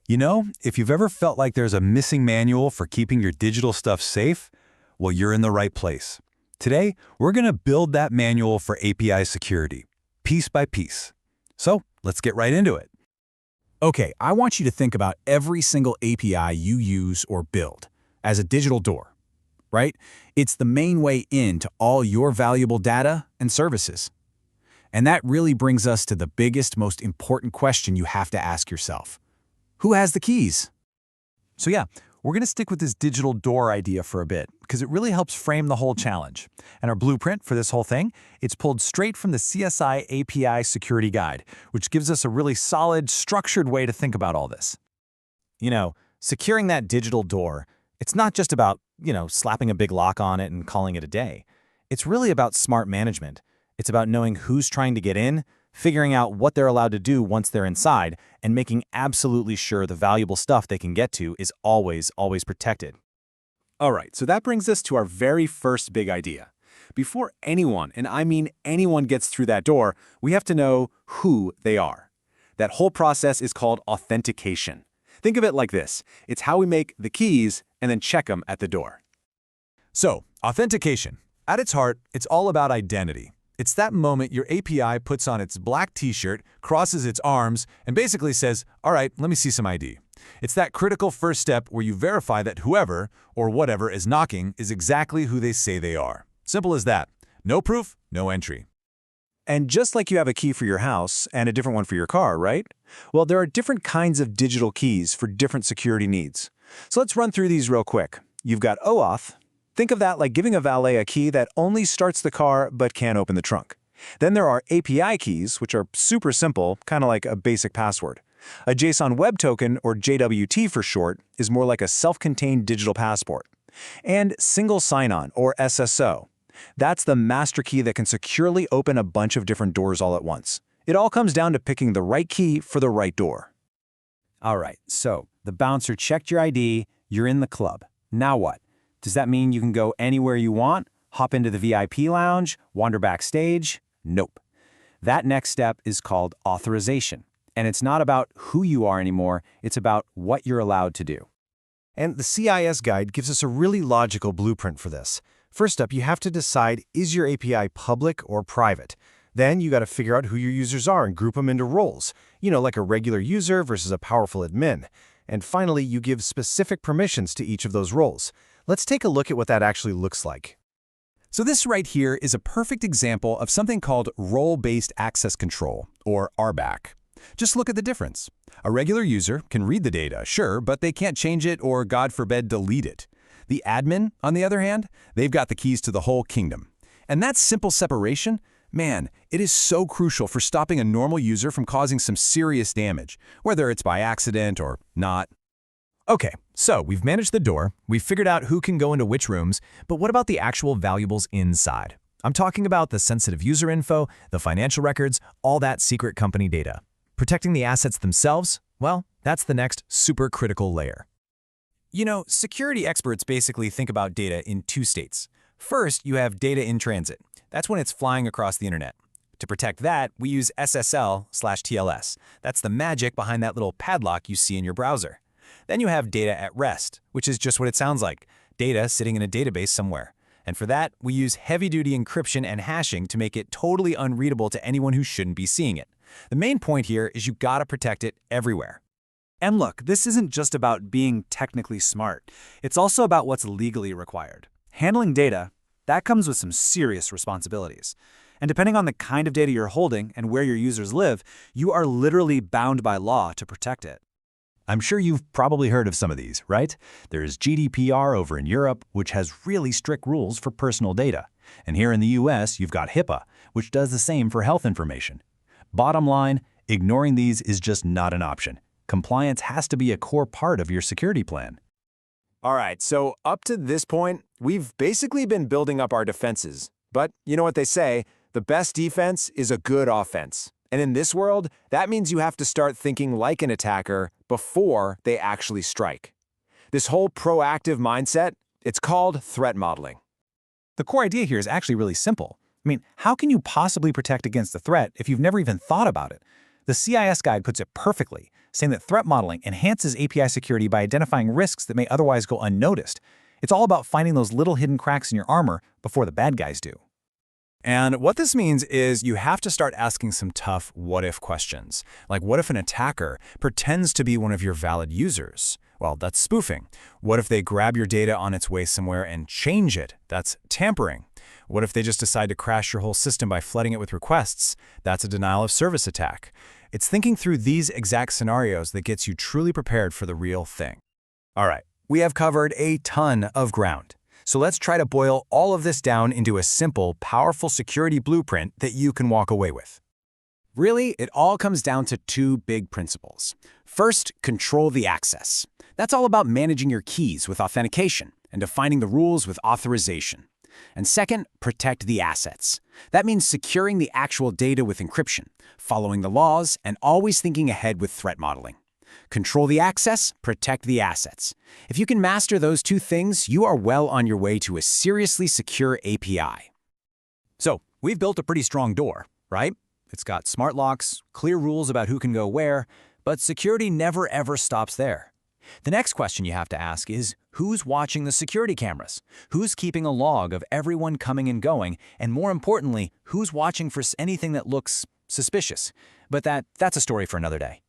If you've ever felt like there's a missing manual for keeping your digital stuff safe, well, you're in the right place. Today, we're going to build that manual for API security, piece by piece. So, let's get right into it. Okay, I want you to think about every single API you use or build as a digital door, right? It's the main way into all your valuable data and services. And that really brings us to the biggest, most important question you have to ask yourself. Who has the keys? So yeah, we're going to stick with this digital door idea for a bit because it really helps frame the whole challenge. And our blueprint for this whole thing, it's pulled straight from the CSI API Security Guide, which gives us a really solid, structured way to think about all this. Securing that digital door, it's not just about, slapping a big lock on it and calling it a day. It's really about smart management. It's about knowing who's trying to get in, figuring out what they're allowed to do once they're inside, and making absolutely sure the valuable stuff they can get to is always protected. All right, so that brings us to our very first big idea. Before anyone, and I mean anyone, gets through that door, we have to know who they are. That whole process is called authentication. Think of it like this. It's how we make the keys and then check them at the door. So, authentication. At its heart, it's all about identity. It's that moment your API puts on its black t-shirt, crosses its arms, and basically says, all right, let me see some ID. It's that critical first step where you verify that whoever or whatever is knocking is exactly who they say they are. Simple as that. No proof, no entry. And just like you have a key for your house and a different one for your car, right? Well, there are different kinds of digital keys for different security needs. So let's run through these real quick. You've got OAuth. Think of that like giving a valet a key that only starts the car but can't open the trunk. Then there are API keys, which are super simple, kind of like a basic password. A JSON Web Token, or JWT for short, is more like a self-contained digital passport. And Single Sign-On, or SSO. That's the master key that can securely open a bunch of different doors all at once. It all comes down to picking the right key for the right door. All right, so the bouncer checked your ID, you're in the club. Now what? Does that mean you can go anywhere you want, hop into the VIP lounge, wander backstage? Nope. That next step is called authorization. And it's not about who you are anymore, it's about what you're allowed to do. And the CIS guide gives us a really logical blueprint for this. First up, you have to decide, is your API public or private? Then you got to figure out who your users are and group them into roles, like a regular user versus a powerful admin. And finally, you give specific permissions to each of those roles. Let's take a look at what that actually looks like. So this right here is a perfect example of something called Role-Based Access Control, or RBAC. Just look at the difference. A regular user can read the data, sure, but they can't change it or, God forbid, delete it. The admin, on the other hand, they've got the keys to the whole kingdom. And that simple separation, man, it is so crucial for stopping a normal user from causing some serious damage, whether it's by accident or not. Okay, so we've managed the door, we've figured out who can go into which rooms, but what about the actual valuables inside? I'm talking about the sensitive user info, the financial records, all that secret company data. Protecting the assets themselves? Well, that's the next super critical layer. Security experts basically think about data in two states. First, you have data in transit. That's when it's flying across the internet. To protect that, we use SSL/TLS. That's the magic behind that little padlock you see in your browser. Then you have data at rest, which is just what it sounds like, data sitting in a database somewhere. And for that, we use heavy-duty encryption and hashing to make it totally unreadable to anyone who shouldn't be seeing it. The main point here is you gotta protect it everywhere. And look, this isn't just about being technically smart. It's also about what's legally required. Handling data, that comes with some serious responsibilities. And depending on the kind of data you're holding and where your users live, you are literally bound by law to protect it. I'm sure you've probably heard of some of these, right? There's GDPR over in Europe, which has really strict rules for personal data. And here in the US, you've got HIPAA, which does the same for health information. Bottom line, ignoring these is just not an option. Compliance has to be a core part of your security plan. All right, so up to this point, we've basically been building up our defenses. But you know what they say, the best defense is a good offense. And in this world, that means you have to start thinking like an attacker before they actually strike. This whole proactive mindset, it's called threat modeling. The core idea here is actually really simple. How can you possibly protect against a threat if you've never even thought about it? The CIS guide puts it perfectly, saying that threat modeling enhances API security by identifying risks that may otherwise go unnoticed. It's all about finding those little hidden cracks in your armor before the bad guys do. And what this means is you have to start asking some tough what-if questions. Like, what if an attacker pretends to be one of your valid users? Well, that's spoofing. What if they grab your data on its way somewhere and change it? That's tampering. What if they just decide to crash your whole system by flooding it with requests? That's a denial of service attack. It's thinking through these exact scenarios that gets you truly prepared for the real thing. All right, we have covered a ton of ground. So let's try to boil all of this down into a simple, powerful security blueprint that you can walk away with. Really, it all comes down to two big principles. First, control the access. That's all about managing your keys with authentication and defining the rules with authorization. And second, protect the assets. That means securing the actual data with encryption, following the laws, and always thinking ahead with threat modeling. Control the access, protect the assets. If you can master those two things, you are well on your way to a seriously secure API. So, we've built a pretty strong door, right? It's got smart locks, clear rules about who can go where, but security never ever stops there. The next question you have to ask is, who's watching the security cameras? Who's keeping a log of everyone coming and going? And more importantly, who's watching for anything that looks suspicious? But that's a story for another day.